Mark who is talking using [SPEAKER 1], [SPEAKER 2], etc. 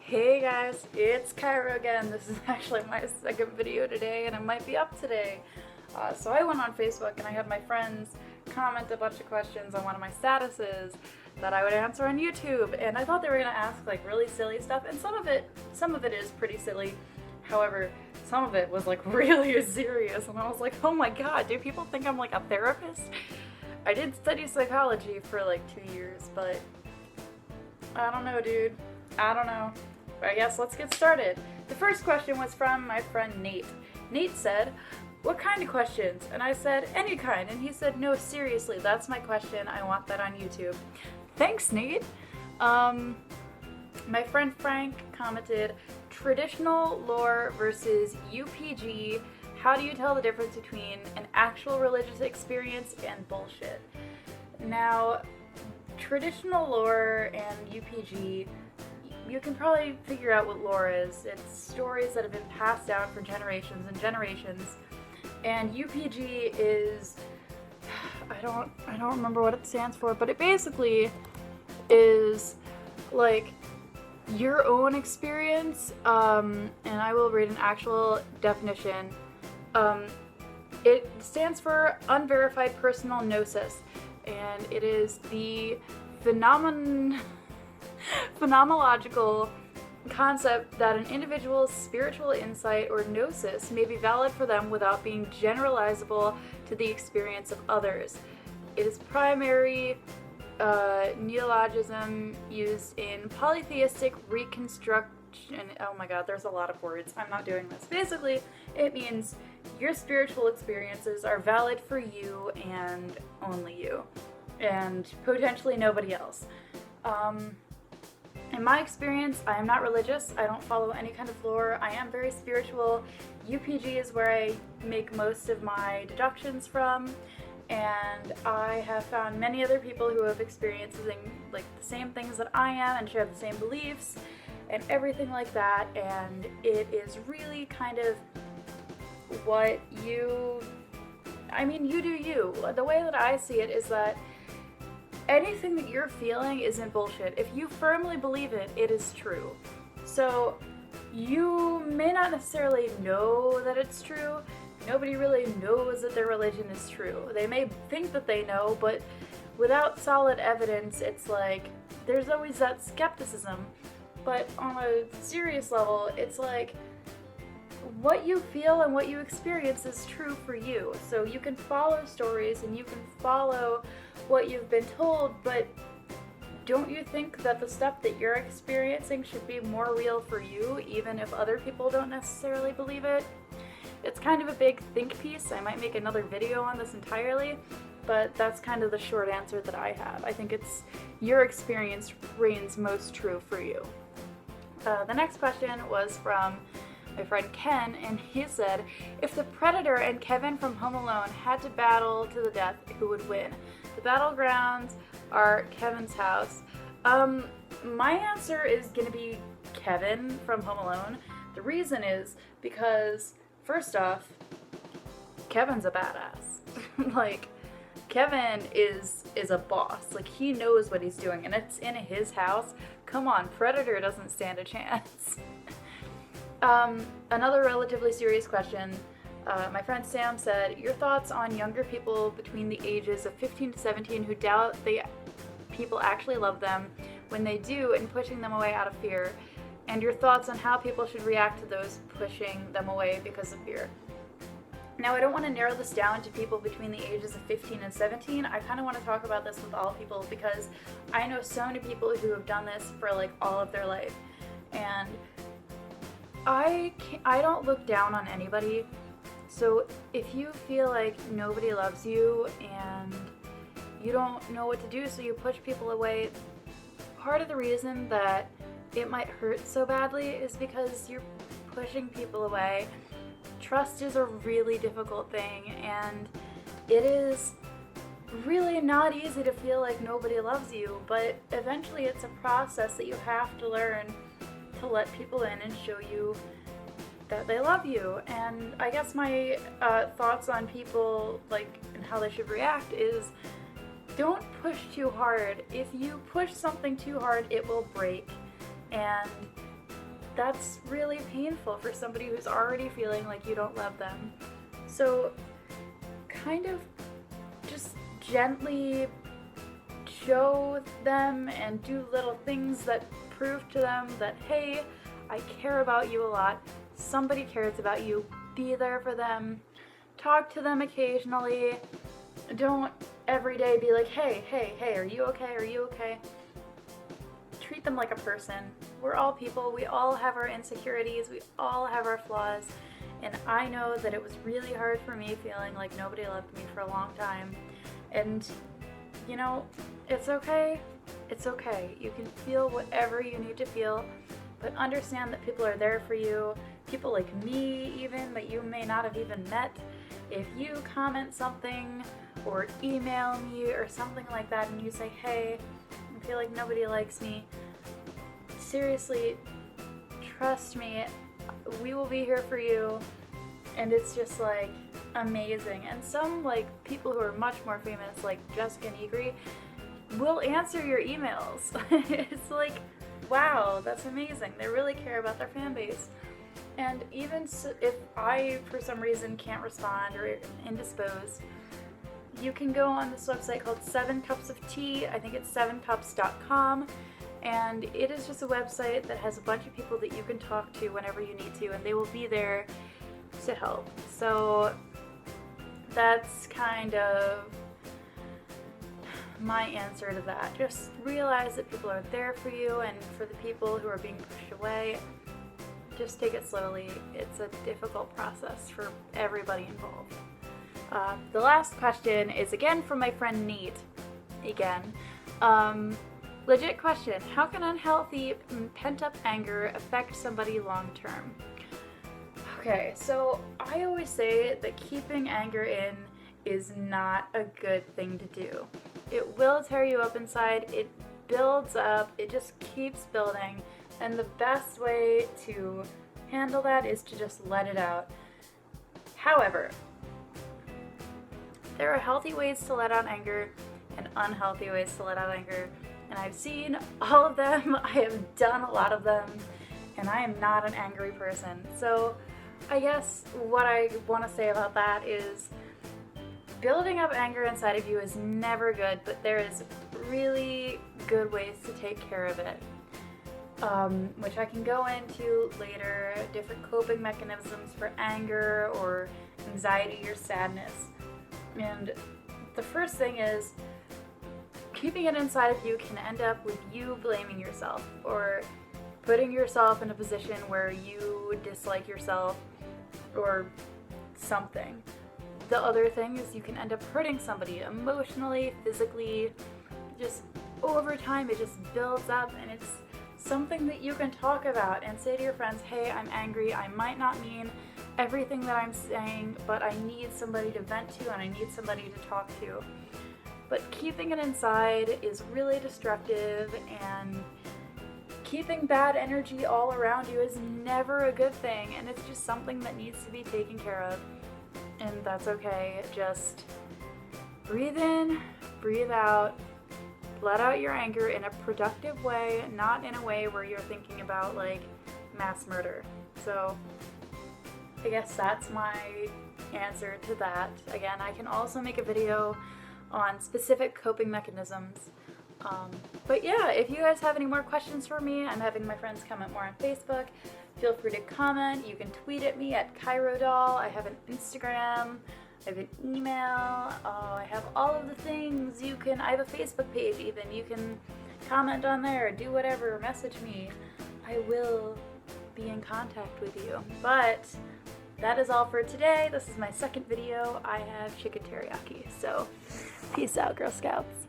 [SPEAKER 1] Hey guys, it's Kairo again. This is actually my second video today and it might be up today. So I went on Facebook and I had my friends comment a bunch of questions on one of my statuses that I would answer on YouTube, and I thought they were gonna ask like really silly stuff, and some of it is pretty silly. However, some of it was like really serious and I was like, oh my god, do people think I'm like a therapist? I did study psychology for like 2 years, but I don't know, dude. I don't know. I guess let's get started. The first question was from my friend Nate. Nate said, "What kind of questions?" And I said, "Any kind." And he said, "No, seriously, that's my question. I want that on YouTube." Thanks, Nate. My friend Frank commented, "Traditional lore versus UPG. How do you tell the difference between an actual religious experience and bullshit?" Now, traditional lore and UPG, you can probably figure out what lore is. It's stories that have been passed down for generations and generations. And UPG is, I don't remember what it stands for, but it basically is like your own experience, and I will read an actual definition. It stands for unverified personal gnosis, and it is the phenomenological concept that an individual's spiritual insight or gnosis may be valid for them without being generalizable to the experience of others. It is primary neologism used in polytheistic reconstruction. Oh my god, there's a lot of words. I'm not doing this. Basically, it means your spiritual experiences are valid for you and only you, and potentially nobody else. In my experience, I am not religious. I don't follow any kind of lore. I am very spiritual. UPG is where I make most of my deductions from, and I have found many other people who have experienced like the same things that I am and share the same beliefs and everything like that, and it is really kind of what you do you. The way that I see it is that anything that you're feeling isn't bullshit. If you firmly believe it, it is true. So you may not necessarily know that it's true. Nobody really knows that their religion is true. They may think that they know, but without solid evidence, it's like there's always that skepticism. But on a serious level, it's like what you feel and what you experience is true for you. So you can follow stories and you can follow what you've been told, but don't you think that the stuff that you're experiencing should be more real for you, even if other people don't necessarily believe it? It's kind of a big think piece. I might make another video on this entirely, but that's kind of the short answer that I have. I think it's your experience reigns most true for you. The next question was from my friend Ken, and he said, "If the Predator and Kevin from Home Alone had to battle to the death, who would win? The battlegrounds are Kevin's house." My answer is gonna be Kevin from Home Alone. The reason is because, first off, Kevin's a badass. Like, Kevin is a boss. Like, he knows what he's doing, and it's in his house. Come on, Predator doesn't stand a chance. Another relatively serious question. My friend Sam said, "Your thoughts on younger people between the ages of 15 to 17 who doubt people actually love them when they do, and pushing them away out of fear, and your thoughts on how people should react to those pushing them away because of fear." Now, I don't want to narrow this down to people between the ages of 15 and 17. I kind of want to talk about this with all people, because I know so many people who have done this for like all of their life, and I don't look down on anybody. So if you feel like nobody loves you and you don't know what to do, so you push people away, part of the reason that it might hurt so badly is because you're pushing people away. Trust is a really difficult thing, and it is really not easy to feel like nobody loves you, but eventually it's a process that you have to learn to let people in and show you that they love you. And I guess my thoughts on people, like, and how they should react is, don't push too hard. If you push something too hard, it will break. And that's really painful for somebody who's already feeling like you don't love them. So kind of just gently show them and do little things that prove to them that, hey, I care about you a lot. Somebody cares about you. Be there for them. Talk to them occasionally. Don't every day be like, hey, are you okay? Are you okay? Treat them like a person. We're all people. We all have our insecurities. We all have our flaws. And I know that it was really hard for me feeling like nobody loved me for a long time. And, you know, it's okay. It's okay. You can feel whatever you need to feel, but understand that people are there for you. People like me, even, that you may not have even met. If you comment something or email me or something like that and you say, hey, I feel like nobody likes me, seriously, trust me, we will be here for you. And it's just like amazing. And some like people who are much more famous, like Jessica Negri, will answer your emails. It's like, wow, that's amazing. They really care about their fan base. And even if I, for some reason, can't respond or indisposed, you can go on this website called 7 Cups of Tea. I think it's 7cups.com. And it is just a website that has a bunch of people that you can talk to whenever you need to, and they will be there to help. So that's kind of my answer to that. Just realize that people are there for you, and for the people who are being pushed away, just take it slowly. It's a difficult process for everybody involved. The last question is again from my friend Nate. Again. Legit question. How can unhealthy pent-up anger affect somebody long-term? Okay, so I always say that keeping anger in is not a good thing to do. It will tear you up inside. It builds up. It just keeps building. And the best way to handle that is to just let it out. However, there are healthy ways to let out anger and unhealthy ways to let out anger. And I've seen all of them. I have done a lot of them. And I am not an angry person. So I guess what I want to say about that is building up anger inside of you is never good, but there is really good ways to take care of it. Which I can go into later, different coping mechanisms for anger or anxiety or sadness. And the first thing is, keeping it inside of you can end up with you blaming yourself or putting yourself in a position where you dislike yourself or something. The other thing is you can end up hurting somebody emotionally, physically, just over time it just builds up, and it's something that you can talk about and say to your friends, hey, I'm angry, I might not mean everything that I'm saying, but I need somebody to vent to and I need somebody to talk to. But keeping it inside is really destructive, and keeping bad energy all around you is never a good thing, and it's just something that needs to be taken care of. And that's okay. Just breathe in, breathe out, let out your anger in a productive way, not in a way where you're thinking about like mass murder. So I guess that's my answer to that. Again, I can also make a video on specific coping mechanisms. But yeah, if you guys have any more questions for me, I'm having my friends comment more on Facebook. Feel free to comment. You can tweet at me at Kairo doll. I have an Instagram. I have an email. I have all of the things. I have a Facebook page even. You can comment on there, do whatever, message me. I will be in contact with you. But that is all for today. This is my second video. I have chicken teriyaki. So peace out, Girl Scouts.